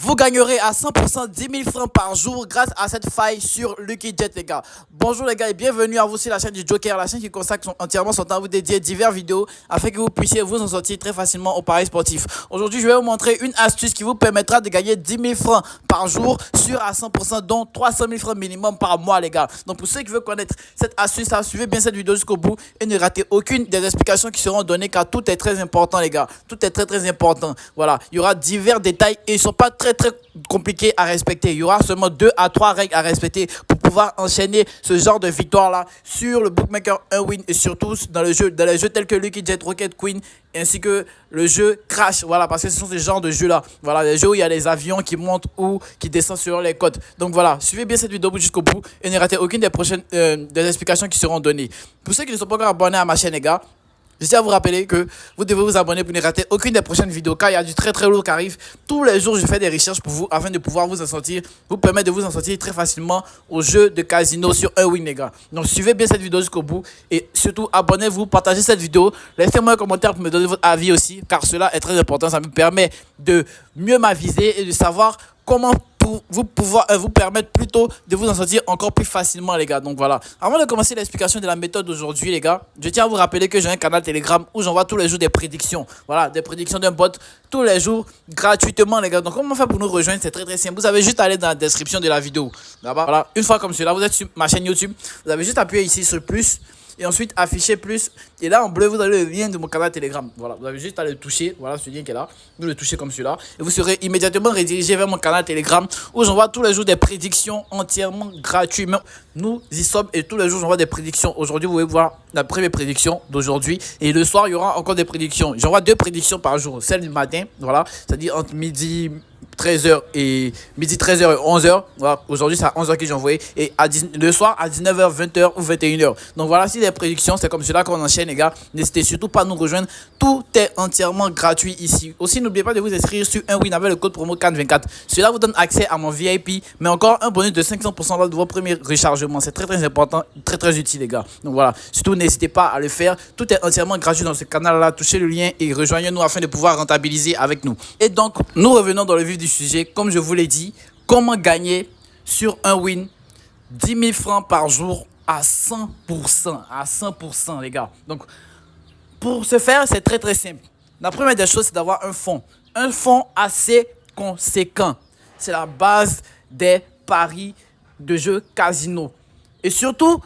Vous gagnerez à 100% 10 000 francs par jour grâce à cette faille sur Lucky Jet, les gars. Bonjour les gars et bienvenue à vous sur la chaîne du Joker, la chaîne qui consacre entièrement son temps à vous dédier diverses vidéos afin que vous puissiez vous en sortir très facilement au paris sportif. Aujourd'hui, je vais vous montrer une astuce qui vous permettra de gagner 10 000 francs par jour sur à 100%, dont 300 000 francs minimum par mois, les gars. Donc pour ceux qui veulent connaître cette astuce, suivez bien cette vidéo jusqu'au bout et ne ratez aucune des explications qui seront données car tout est très important, les gars. Tout est très important. Voilà, il y aura divers détails et ils ne sont pas très compliqué à respecter. Il y aura seulement 2 à 3 règles à respecter pour pouvoir enchaîner ce genre de victoire là sur le bookmaker 1win et surtout dans les jeux tels que Lucky Jet, Rocket Queen ainsi que le jeu Crash. Voilà, parce que ce sont ces genres de jeux là. Voilà, les jeux où il y a des avions qui montent ou qui descendent sur les côtes. Donc voilà, suivez bien cette vidéo jusqu'au bout et ne ratez aucune des prochaines des explications qui seront données. Pour ceux qui ne sont pas encore abonnés à ma chaîne, les gars, je tiens à vous rappeler que vous devez vous abonner pour ne rater aucune des prochaines vidéos car il y a du très lourd qui arrive. Tous les jours, je fais des recherches pour vous afin de pouvoir vous en sortir, vous permettre de vous en sortir très facilement au jeu de casino sur 1win, les gars. Donc suivez bien cette vidéo jusqu'au bout et surtout abonnez-vous, partagez cette vidéo. Laissez-moi un commentaire pour me donner votre avis aussi car cela est très important. Ça me permet de mieux m'aviser et de savoir comment vous permettre plutôt de vous en sortir encore plus facilement, les gars. Donc voilà, avant de commencer l'explication de la méthode d'aujourd'hui, les gars, je tiens à vous rappeler que j'ai un canal Telegram où j'envoie tous les jours des prédictions. Voilà, des prédictions d'un bot tous les jours gratuitement, les gars. Donc comment faire pour nous rejoindre? C'est très simple. Vous avez juste à aller dans la description de la vidéo là-bas. Voilà, une fois comme cela, vous êtes sur ma chaîne YouTube, vous avez juste appuyé ici sur plus et ensuite afficher plus et là en bleu vous avez le lien de mon canal Telegram. Voilà, vous avez juste à le toucher. Voilà, ce lien qui est là, vous le touchez comme cela et vous serez immédiatement redirigé vers mon canal Telegram où j'envoie tous les jours des prédictions entièrement gratuitement. Nous y sommes et tous les jours j'envoie des prédictions. Aujourd'hui vous pouvez voir la première prédiction d'aujourd'hui et le soir il y aura encore des prédictions. J'envoie 2 prédictions par jour, celle du matin, voilà, c'est-à-dire entre midi 13h et 11h. Voilà, aujourd'hui c'est à 11h que j'ai envoyé et le soir à 19h, 20h ou 21h. Donc voilà, si les prédictions c'est comme cela qu'on enchaîne, les gars. N'hésitez surtout pas à nous rejoindre. Tout est entièrement gratuit ici. Aussi n'oubliez pas de vous inscrire sur 1win avec le code promo CAN24. Cela vous donne accès à mon VIP mais encore un bonus de 500% lors de vos premiers rechargements. C'est très important, très utile, les gars. Donc voilà, surtout n'hésitez pas à le faire. Tout est entièrement gratuit dans ce canal là. Touchez le lien et rejoignez-nous afin de pouvoir rentabiliser avec nous. Et donc nous revenons dans le vif du sujet. Comme je vous l'ai dit, comment gagner sur 1win 10 000 francs par jour à 100%, les gars. Donc pour ce faire, c'est très simple. La première des choses, c'est d'avoir un fonds assez conséquent. C'est la base des paris de jeux casino. Et surtout,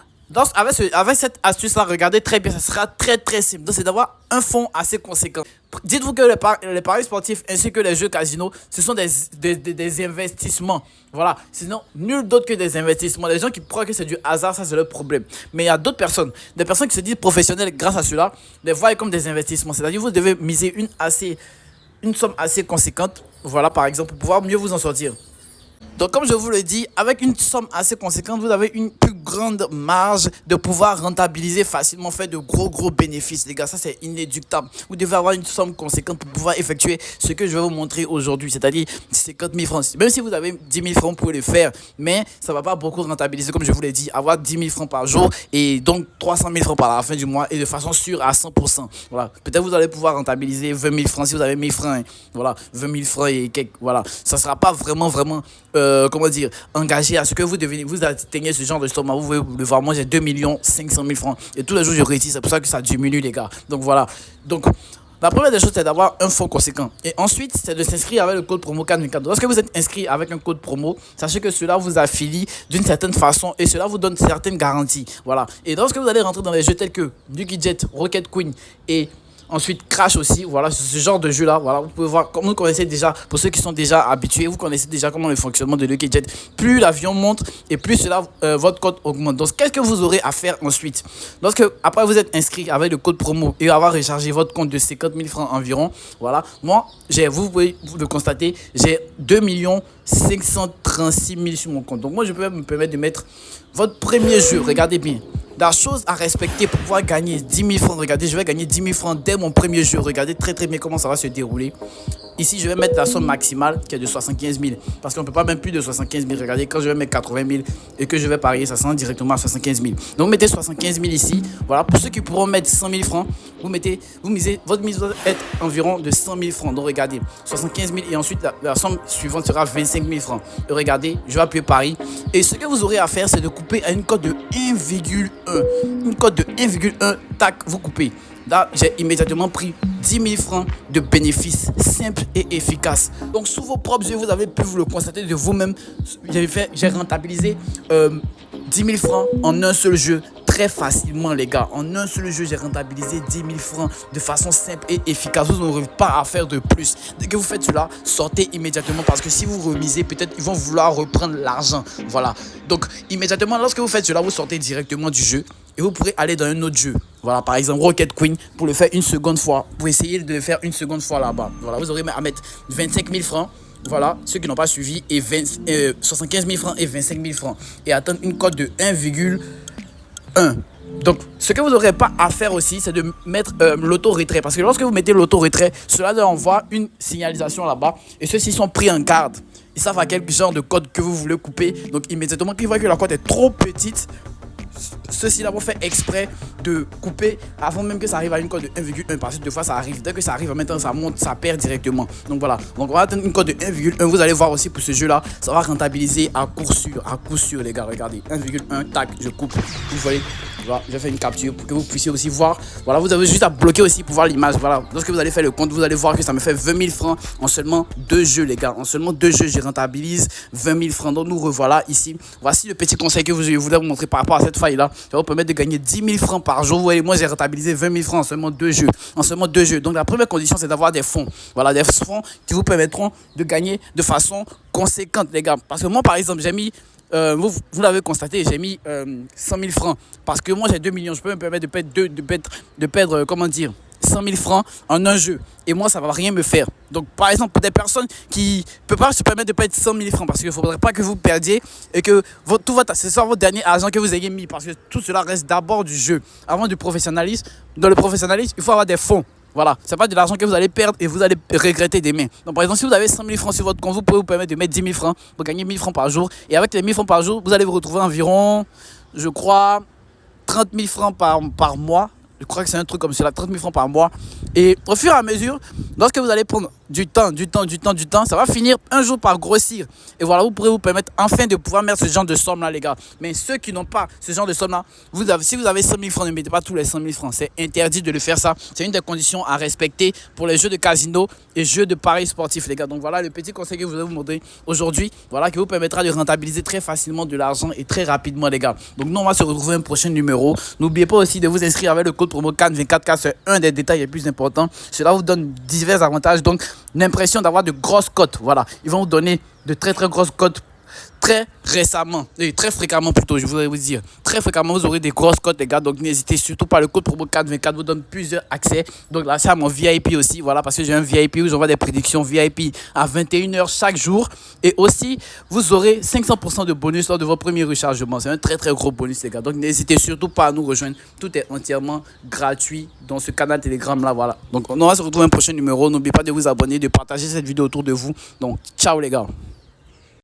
avec cette astuce-là, regardez très bien, ça sera très simple. Donc, c'est d'avoir un fonds assez conséquent. Dites-vous que les paris sportifs ainsi que les jeux casino, ce sont des investissements. Voilà, sinon, nul d'autre que des investissements. Les gens qui croient que c'est du hasard, ça c'est leur problème. Mais il y a d'autres personnes, des personnes qui se disent professionnelles grâce à cela, les voient comme des investissements. C'est-à-dire que vous devez miser une somme assez conséquente, voilà, par exemple, pour pouvoir mieux vous en sortir. Donc comme je vous le dis, avec une somme assez conséquente, vous avez une plus grande marge de pouvoir rentabiliser facilement, faire de gros bénéfices, les gars. Ça c'est inéluctable. Vous devez avoir une somme conséquente pour pouvoir effectuer ce que je vais vous montrer aujourd'hui, c'est-à-dire 50 000 francs. Même si vous avez 10 000 francs, vous pouvez le faire, mais ça ne va pas beaucoup rentabiliser, comme je vous l'ai dit. Avoir 10 000 francs par jour et donc 300 000 francs par la fin du mois et de façon sûre à 100%. Voilà. Peut-être vous allez pouvoir rentabiliser 20 000 francs si vous avez 1000 francs. Hein. Voilà, 20 000 francs et quelques. Voilà, ça ne sera pas vraiment comment dire, engagé à ce que vous atteignez ce genre de somme. Vous pouvez le voir, moi j'ai 2 500 000 francs et tous les jours je réussis, c'est pour ça que ça diminue, les gars. Donc voilà, donc la première des choses c'est d'avoir un fonds conséquent et ensuite c'est de s'inscrire avec le code promo CAN24. Lorsque vous êtes inscrit avec un code promo, sachez que cela vous affilie d'une certaine façon et cela vous donne certaines garanties. Voilà, et lorsque vous allez rentrer dans les jeux tels que Lucky Jet, Rocket Queen et ensuite Crash aussi, voilà, ce genre de jeu là, voilà, vous pouvez voir, comme vous connaissez déjà, pour ceux qui sont déjà habitués, vous connaissez déjà comment le fonctionnement de Lucky Jet. Plus l'avion monte et plus cela, votre cote augmente. Donc qu'est-ce que vous aurez à faire ensuite? Lorsque après vous êtes inscrit avec le code promo et avoir rechargé votre compte de 50 000 francs environ, voilà, moi vous pouvez le constater, j'ai 2 536 000 sur mon compte. Donc moi je peux me permettre de mettre votre premier jeu, regardez bien. la chose à respecter pour pouvoir gagner 10 000 francs, regardez, je vais gagner 10 000 francs dès mon premier jeu. Regardez très bien comment ça va se dérouler. Ici, je vais mettre la somme maximale qui est de 75 000. Parce qu'on ne peut pas mettre plus de 75 000. Regardez, quand je vais mettre 80 000 et que je vais parier, ça sera directement à 75 000. Donc, mettez 75 000 ici. Voilà, pour ceux qui pourront mettre 100 000 francs, votre mise doit être environ de 100 000 francs. Donc, regardez, 75 000 et ensuite, la somme suivante sera 25 000 francs. Et regardez, je vais appuyer pari. Et ce que vous aurez à faire, c'est de couper à une cote de 1,1. Une cote de 1,1, tac, vous coupez. Là, j'ai immédiatement pris 10 000 francs de bénéfices simples et efficaces. Donc, sous vos propres yeux, vous avez pu vous le constater de vous-même. J'ai rentabilisé 10 000 francs en un seul jeu très facilement, les gars. En un seul jeu, j'ai rentabilisé 10 000 francs de façon simple et efficace. Vous n'aurez pas à faire de plus. Dès que vous faites cela, sortez immédiatement parce que si vous remisez, peut-être ils vont vouloir reprendre l'argent. Voilà. Donc, immédiatement, lorsque vous faites cela, vous sortez directement du jeu et vous pourrez aller dans un autre jeu. Voilà, par exemple, Rocket Queen, pour le faire une seconde fois. Pour essayer de le faire une seconde fois là-bas. Voilà, vous aurez à mettre 25 000 francs. Voilà, ceux qui n'ont pas suivi, et 75 000 francs et 25 000 francs. Et atteindre une cote de 1,1. Donc, ce que vous n'aurez pas à faire aussi, c'est de mettre l'auto-retrait. Parce que lorsque vous mettez l'auto-retrait, cela leur envoie une signalisation là-bas. Et ceux-ci sont pris en garde. Ils savent à quel genre de code que vous voulez couper. Donc, immédiatement qu'ils voient que la cote est trop petite, ceux-ci là vont faire exprès de couper avant même que ça arrive à une cote de 1,1 parce que deux fois ça arrive. Dès que ça arrive maintenant ça monte, ça perd directement. Donc voilà, donc on va atteindre une cote de 1,1. Vous allez voir aussi pour ce jeu là, ça va rentabiliser à coup sûr les gars. Regardez, 1,1, tac, je coupe. Vous voyez, voilà, je fais une capture pour que vous puissiez aussi voir. Voilà, vous avez juste à bloquer aussi pour voir l'image. Voilà, lorsque vous allez faire le compte, vous allez voir que ça me fait 20 000 francs en seulement 2 jeux les gars. En seulement 2 jeux, je rentabilise 20 000 francs. Donc nous revoilà ici. Voici le petit conseil que je voulais vous montrer par rapport à cette faille là. Ça va vous permettre de gagner 10 000 francs par jour. Vous voyez, moi j'ai rentabilisé 20 000 francs en seulement 2 jeux. En seulement 2 jeux. Donc la première condition, c'est d'avoir des fonds. Voilà, des fonds qui vous permettront de gagner de façon conséquente, les gars. Parce que moi, par exemple, j'ai mis, vous l'avez constaté, j'ai mis 100 000 francs. Parce que moi, j'ai 2 millions. Je peux me permettre de perdre comment dire, 100 000 francs en un jeu. Et moi, ça ne va rien me faire. Donc, par exemple, pour des personnes qui ne peuvent pas se permettre de perdre 100 000 francs, parce qu'il ne faudrait pas que vous perdiez et que ce soit votre dernier argent que vous ayez mis. Parce que tout cela reste d'abord du jeu. Avant du professionnalisme, dans le professionnalisme, il faut avoir des fonds. Voilà, c'est pas de l'argent que vous allez perdre et vous allez regretter demain. Donc, par exemple, si vous avez 100 000 francs sur votre compte, vous pouvez vous permettre de mettre 10 000 francs pour gagner 1 000 francs par jour. Et avec les 1 000 francs par jour, vous allez vous retrouver environ, je crois, 30 000 francs par mois. Je crois que c'est un truc comme cela, 30 000 francs par mois. Et au fur et à mesure, lorsque vous allez prendre du temps, ça va finir un jour par grossir. Et voilà, vous pourrez vous permettre enfin de pouvoir mettre ce genre de somme là, les gars. Mais ceux qui n'ont pas ce genre de somme là, si vous avez 100 000 francs, ne mettez pas tous les 100 000 francs. C'est interdit de le faire ça. C'est une des conditions à respecter pour les jeux de casino et jeux de paris sportifs, les gars. Donc voilà le petit conseil que je voulais vous montrer aujourd'hui. Voilà, qui vous permettra de rentabiliser très facilement de l'argent et très rapidement, les gars. Donc nous, on va se retrouver un prochain numéro. N'oubliez pas aussi de vous inscrire avec le code promo CAN24K. C'est un des détails les plus importants. Cela vous donne divers avantages. Donc, l'impression d'avoir de grosses cotes. Voilà, ils vont vous donner de très grosses cotes très récemment, et très fréquemment plutôt, je voudrais vous dire. Très fréquemment, vous aurez des grosses cotes, les gars. Donc, n'hésitez surtout pas. Le code promo 424 vous donne plusieurs accès. Donc, là, c'est à mon VIP aussi. Voilà, parce que j'ai un VIP où j'envoie des prédictions VIP à 21 h chaque jour. Et aussi, vous aurez 500% de bonus lors de votre premier rechargement. C'est un très gros bonus, les gars. Donc, n'hésitez surtout pas à nous rejoindre. Tout est entièrement gratuit dans ce canal Telegram là. Voilà. Donc, on va se retrouver un prochain numéro. N'oubliez pas de vous abonner, de partager cette vidéo autour de vous. Donc, ciao, les gars.